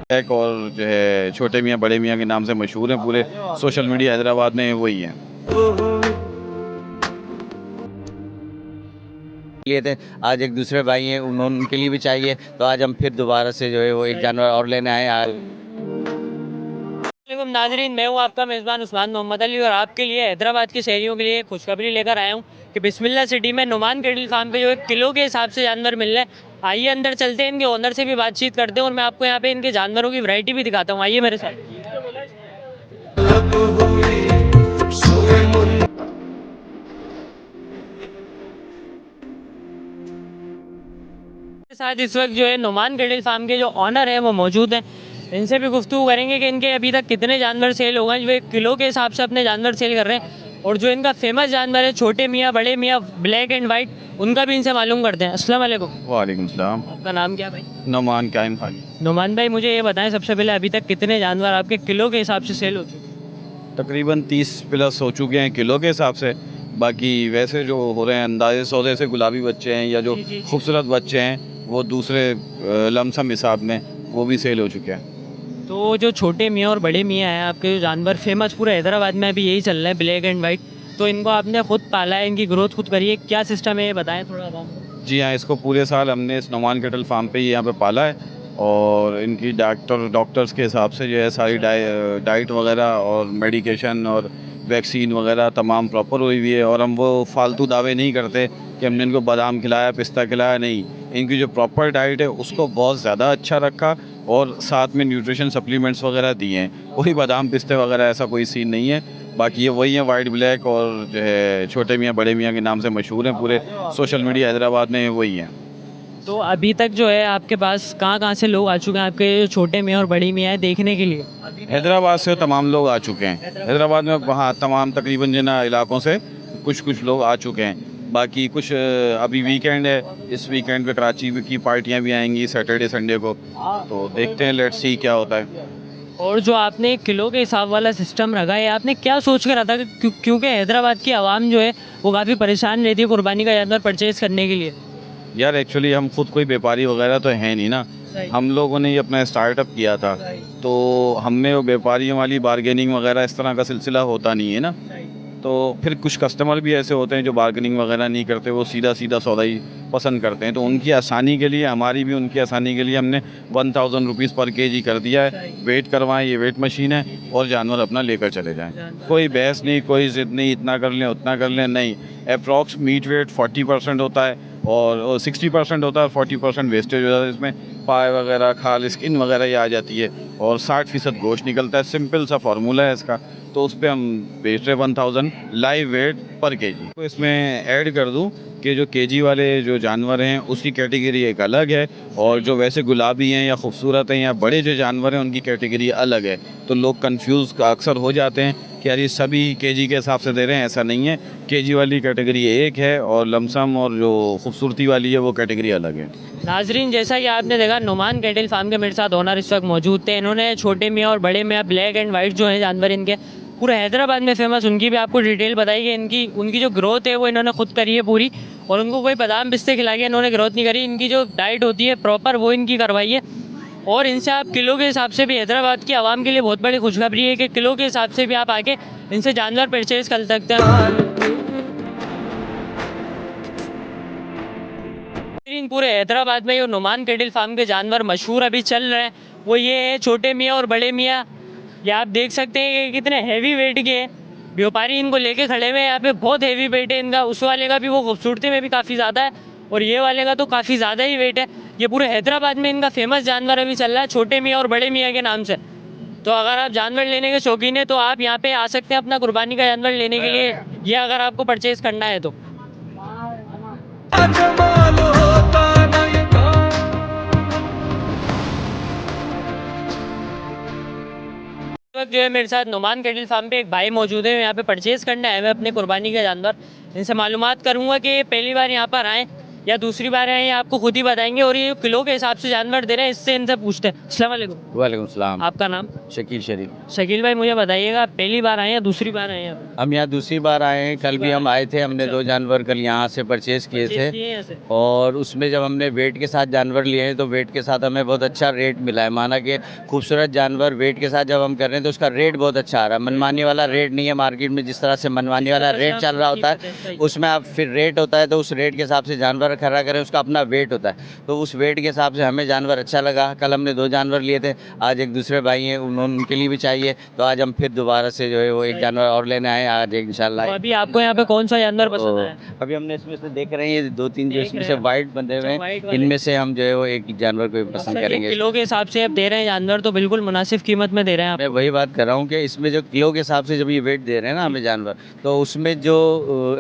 एक और जो है छोटे मियाँ बड़े मियाँ के नाम से मशहूर हैं पूरे सोशल मीडिया हैदराबाद में, वही हैं। लिए थे, आज एक दूसरे भाई हैं, उनके लिए भी चाहिए, तो आज हम फिर दोबारा से जो है वो एक जानवर और लेने आए आज। वालेकुम नाजरीन, मैं हूँ आपका मेज़बान उस्मान मोहम्मद अली और आपके लिए हैदराबाद के शहरियों के लिए खुशखबरी लेकर आया हूँ कि बिस्मिल्लाह सिटी में नुमान कैटल फार्म पे जो एक किलो के हिसाब से जानवर मिल रहे हैं। आइए अंदर चलते हैं, इनके ओनर से भी बातचीत करते हैं और मैं आपको यहाँ पे इनके जानवरों की वैरायटी भी दिखाता हूँ। आइए मेरे साथ। मेरे साथ इस वक्त जो है नुमान कैटल फार्म के जो ऑनर हैं वो मौजूद हैं। इनसे भी गुफ्तगू करेंगे कि इनके अभी तक कितने जानवर सेल हो गए, जो एक किलो के हिसाब से अपने जानवर सेल कर रहे हैं, और जो इनका फेमस जानवर है छोटे मियाँ बड़े मियाँ ब्लैक एंड वाइट, उनका भी इनसे मालूम करते हैं। अस्सलाम वालेकुम। वालेकुम सलाम। आपका नाम क्या भाई? नौमान कायम खानी। नुमान भाई, मुझे ये बताएं सबसे पहले अभी तक कितने जानवर आपके किलो के हिसाब से सेल हो चुके हैं? तकरीबन 30 प्लस हो चुके हैं किलो के हिसाब से। बाकी वैसे जो हो रहे हैं अंदाजे सौदे से गुलाबी बच्चे हैं या जो जी जी जी। खूबसूरत बच्चे हैं वो दूसरे लमसम हिसाब में वो भी सेल हो चुके हैं। तो जो छोटे मियाँ और बड़े मियाँ हैं आपके, जो जानवर फेमस पूरे हैदराबाद में अभी यही चल रहा है, ब्लैक एंड वाइट, तो इनको आपने खुद पाला है, इनकी ग्रोथ खुद करी है, क्या सिस्टम है ये बताएं थोड़ा काम। जी हाँ, इसको पूरे साल हमने इस नुमान कैटल फार्म पे ही यहाँ पे पाला है और इनकी डॉक्टर्स के हिसाब से जो है सारी डाइट वगैरह और मेडिकेशन और वैक्सीन वगैरह तमाम प्रॉपर हुई हुई है। और हम वो फालतू दावे नहीं करते कि हमने इनको बादाम खिलाया पिस्ता खिलाया, नहीं। इनकी जो प्रॉपर डाइट है उसको बहुत ज़्यादा अच्छा रखा और साथ में न्यूट्रिशन सप्लीमेंट्स वगैरह दिए हैं। कोई बादाम पिस्ते वगैरह ऐसा कोई सीन नहीं है। बाकी ये वही हैं, वाइट ब्लैक और जो है छोटे मियाँ बड़े मियाँ के नाम से मशहूर हैं पूरे सोशल मीडिया हैदराबाद में, वही हैं। तो अभी तक जो है आपके पास कहाँ से लोग आ चुके हैं आपके जो छोटे मियाँ और बड़ी मियाँ हैं देखने के लिए? हैदराबाद से तमाम लोग आ चुके हैं। हैदराबाद में वहाँ तमाम तकरीबन जिन इलाकों से कुछ कुछ लोग आ चुके हैं। बाकी कुछ अभी वीकेंड है, इस वीकेंड पे कराची की पार्टियां भी आएंगी सैटरडे संडे को, तो देखते हैं, लेट्स सी क्या होता है। और जो आपने किलो के हिसाब वाला सिस्टम रखा है, आपने क्या सोच कर रखा था? क्योंकि हैदराबाद की आवाम जो है वो काफ़ी परेशान रहती है कुर्बानी का जानवर परचेज़ करने के लिए। यार एक्चुअली हम खुद कोई व्यापारी वगैरह तो है नहीं ना। हम लोगों ने ये अपना स्टार्टअप किया था, तो हमें वो व्यापारियों वाली बार्गेनिंग वगैरह इस तरह का सिलसिला होता नहीं है ना। तो फिर कुछ कस्टमर भी ऐसे होते हैं जो बार्गेनिंग वगैरह नहीं करते, वो सीधा सीधा सौदा ही पसंद करते हैं। तो उनकी आसानी के लिए, हमारी भी उनकी आसानी के लिए हमने 1000 रुपीज़ पर केजी कर दिया है। वेट करवाएं, ये वेट मशीन है, और जानवर अपना लेकर चले जाएं। कोई बहस नहीं, कोई ज़िद नहीं, इतना कर लें उतना कर लें, नहीं। अप्रॉक्स मीट वेट 40% होता है और 60% होता है, 40% वेस्टेज हो जाता है। इसमें पाए वगैरह, खाल, स्किन वगैरह ये आ जाती है और 60% गोश्त निकलता है। सिंपल सा फार्मूला है इसका। तो उस पर हम बेच रहे 1000 लाइव वेट पर केजी। तो इसमें ऐड कर दूं कि जो केजी वाले जो जानवर हैं उसकी कैटेगरी एक अलग है, और जो वैसे गुलाबी हैं या खूबसूरत हैं या बड़े जो जानवर हैं उनकी कैटेगरी अलग है। तो लोग कंफ्यूज अक्सर हो जाते हैं कि यार ये सभी केजी के हिसाब से दे रहे हैं, ऐसा नहीं है। केजी वाली कैटेगरी एक है और लमसम और जो खूबसूरती वाली है वो कैटेगरी अलग है। नाजरीन, जैसा कि आपने देखा, नुमान कैटल फार्म के मेरे साथ ओनर इस वक्त मौजूद थे। इन्होंने छोटे मियाँ और बड़े मियाँ ब्लैक एंड वाइट जो है जानवर इनके पूरे हैदराबाद में फेमस, उनकी भी आपको डिटेल बताई कि उनकी जो ग्रोथ है वो इन्होंने खुद करी है पूरी, और उनको कोई बादाम पिस्ते खिला के इन्होंने ग्रोथ नहीं करी। इनकी जो डाइट होती है प्रॉपर वो इनकी करवाई है। और इनसे आप किलो के हिसाब से भी, हैदराबाद की आवाम के लिए बहुत बड़ी खुशखबरी है कि किलो के हिसाब से भी आप आके इनसे जानवर परचेज़ कर सकते हैं। पूरे हैदराबाद में जो नुमान कैटल फार्म के जानवर मशहूर अभी चल रहे हैं वो ये है छोटे मियाँ और बड़े मियाँ। ये आप देख सकते हैं कि कितने हैवी वेट के हैं। व्यापारी इनको लेके खड़े हुए हैं, यहाँ पे बहुत हैवी वेट है इनका। उस वाले का भी वो खूबसूरती में भी काफ़ी ज़्यादा है, और ये वाले का तो काफ़ी ज़्यादा ही वेट है। ये पूरे हैदराबाद में इनका फेमस जानवर अभी चल रहा है छोटे मियाँ और बड़े मियाँ के नाम से। तो अगर आप जानवर लेने के शौकीन है तो आप यहाँ पे आ सकते हैं अपना कुर्बानी का जानवर लेने के लिए, ये अगर आपको परचेज़ करना है तो। इस वक्त जो है मेरे साथ नुमान कैटल फार्म पे एक भाई मौजूद है, यहाँ पे परचेज़ करने आए हुए अपने कुर्बानी का जानवर। इनसे मालूमात करूँगा कि पहली बार यहाँ पर आए, या दूसरी बार आए हैं, आपको खुद ही बताएंगे। और ये किलो के हिसाब से जानवर दे रहे हैं, इससे इनसे पूछते हैं। अस्सलाम वालेकुम। वालेकुम सलाम। आपका नाम? शकील शरीफ। शकील भाई, मुझे बताइएगा, आप पहली बार आए हैं या दूसरी बार आए हैं आप? हम यहाँ दूसरी बार आए हैं, कल भी हम आए थे, हमने अच्छा। 2 जानवर कल यहाँ से परचेज किए परचेज थे। किए हैं यहाँ से? और उसमें जब हमने वेट के साथ जानवर लिए हैं तो वेट के साथ हमें बहुत अच्छा रेट मिला है। माना कि खूबसूरत जानवर वेट के साथ जब हम कर रहे हैं तो उसका रेट बहुत अच्छा आ रहा है। मनमानी वाला रेट नहीं है मार्केट में, जिस तरह से मनमानी वाला रेट चल रहा होता है उसमें आप फिर रेट होता है तो उस रेट के हिसाब से जानवर खड़ा करें, उसका अपना वेट होता है। तो उस वेट के हिसाब से हमें जानवर अच्छा लगा। कल हमने 2 जानवर लिए थे, आज एक दूसरे भाई हैं उनके लिए भी चाहिए, तो आज हम फिर दोबारा से जो है वो एक जानवर और लेने आए आज एक इंशाल्लाह। तो अभी आपको यहाँ पे कौन सा जानवर पसंद तो आया? अभी हमने इसमें से देख रहे हैं ये 2-3 जो देख इसमें रहे से हैं। वाइट बंधे हुए अच्छा, white हैं, वाले। इनमें से हम जो है वो एक जानवर को पसंद अच्छा, करेंगे। किलो के हिसाब से आप दे रहे हैं जानवर, तो बिल्कुल मुनासिब कीमत में दे रहे हैं आप। मैं वही बात कर रहा हूँ कि इसमें जो किलो के हिसाब से जब ये वेट दे रहे हैं ना हमें जानवर, तो उसमें जो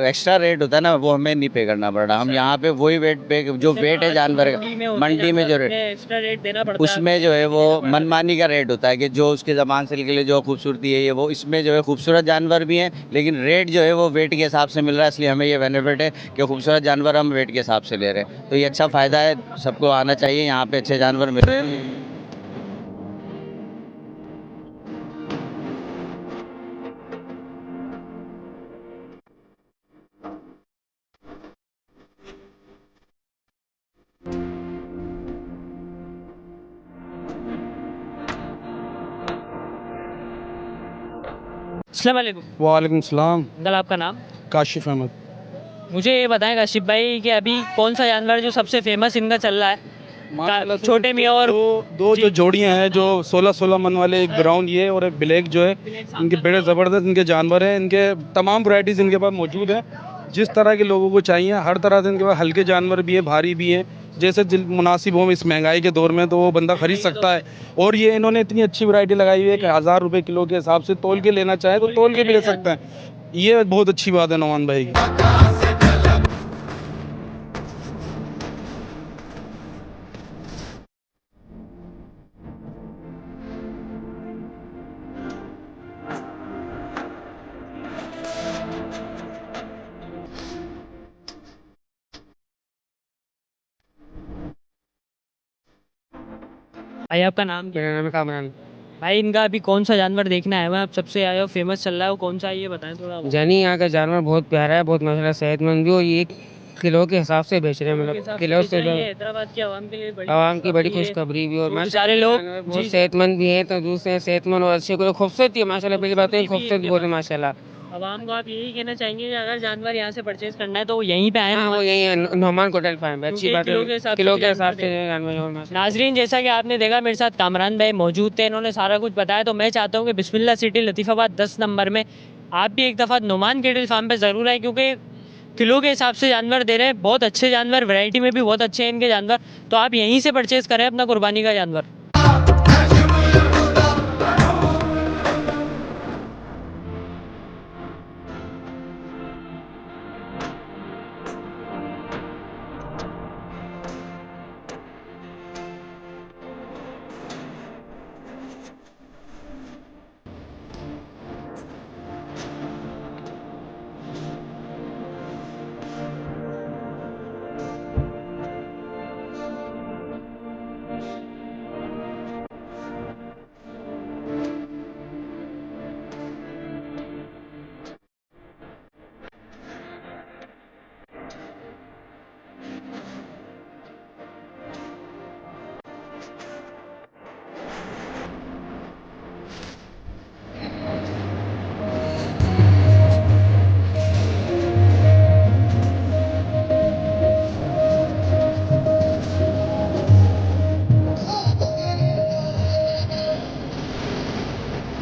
एक्स्ट्रा रेट होता है ना वो हमें नहीं पे करना पड़ रहा। हम यहाँ पे वही वेट पे जो वेट है जानवर का, मंडी में जो रेट एक्स्ट्रा रेट देना पड़ता है। उसमें जो है वो मनमानी का रेट होता है कि जो उसके ज़बान से के लिए जो खूबसूरती है ये वो, इसमें जो है खूबसूरत जानवर भी हैं लेकिन रेट जो है वो वेट के हिसाब से मिल रहा है। इसलिए हमें ये बेनिफिट है कि खूबसूरत जानवर हम वेट के हिसाब से ले रहे हैं। तो ये अच्छा फ़ायदा है, सबको आना चाहिए, यहाँ पे अच्छे जानवर मिल रहे हैं। अस्सलाम वालेकुम। वालेकुम सलाम। अंकल, आपका नाम? काशिफ अहमद। मुझे ये बताएं काशिफ भाई कि अभी कौन सा जानवर जो सबसे फेमस इनका चल रहा है? माशाल्लाह से छोटे मियाँ और दो जो जोड़ियां हैं, जो 16-16 मन वाले, एक ब्राउन ये और एक ब्लैक जो है, इनके बड़े ज़बरदस्त इनके जानवर हैं। इनके तमाम वैरायटीज़ इनके पास मौजूद हैं, जिस तरह के लोगों को चाहिए हर तरह से इनके पास। हल्के जानवर भी हैं, भारी भी हैं, जैसे मुनासिब हो इस महंगाई के दौर में तो वो बंदा खरीद सकता है। और ये इन्होंने इतनी अच्छी वैरायटी लगाई हुई है कि 1000 रुपये किलो के हिसाब से तोल के लेना चाहे तो तोल के भी ले सकते हैं। ये बहुत अच्छी बात है नौमान भाई की। भाई, आपका नाम क्या है? मेरा नाम कामरान। भाई, इनका अभी कौन सा जानवर देखना है? आप सबसे आए हो, फेमस चल रहा है, वो कौन सा है ये बताएं थोड़ा। जानी यहाँ का जानवर बहुत प्यारा है, बहुत माशाल्लाह सेहतमंद भी, और ये किलो के हिसाब से बेच रहे हैं, मतलब किलो से ये हैदराबाद की आवाम के लिए बड़ी आवाम की बड़ी खुशखबरी है। खुशखबरी भी। और बहुत सारे लोग बहुत जी, सेहतमंद भी हैं, तंदुरुस्त हैं, सेहतमंद और अच्छे को खूबसूरत ही है माशाल्लाह। पहली बात है खूबसूरती भी खूबसूरत इनके बहुत है पास। माशाल्लाह। आवाम को आप यही कहना चाहेंगे कि अगर जानवर यहाँ से परचेज करना है तो वो यहीं पे आए। हाँ, वो यही है, नोमान कोटल फार्म है। अच्छी क्योंकि बात किलो के है, हिसाब से किलो भी के हिसाब जानवर से दे। जानवर और माशाल्लाह। नाजरीन, जैसा कि आपने देखा मेरे साथ कामरान भाई मौजूद थे, इन्होंने सारा कुछ बताया। तो मैं चाहता हूँ कि बिस्मिल्लाह सिटी लतीफ़ाबाद 10 नंबर में आप भी एक दफ़ा नुमान कैटल फार्म पे ज़रूर आए, क्योंकि किलो के हिसाब से जानवर दे रहे हैं, बहुत अच्छे जानवर, वैरायटी में भी बहुत अच्छे हैं इनके जानवर। तो आप यहीं से परचेज़ करें अपना कुर्बानी का जानवर।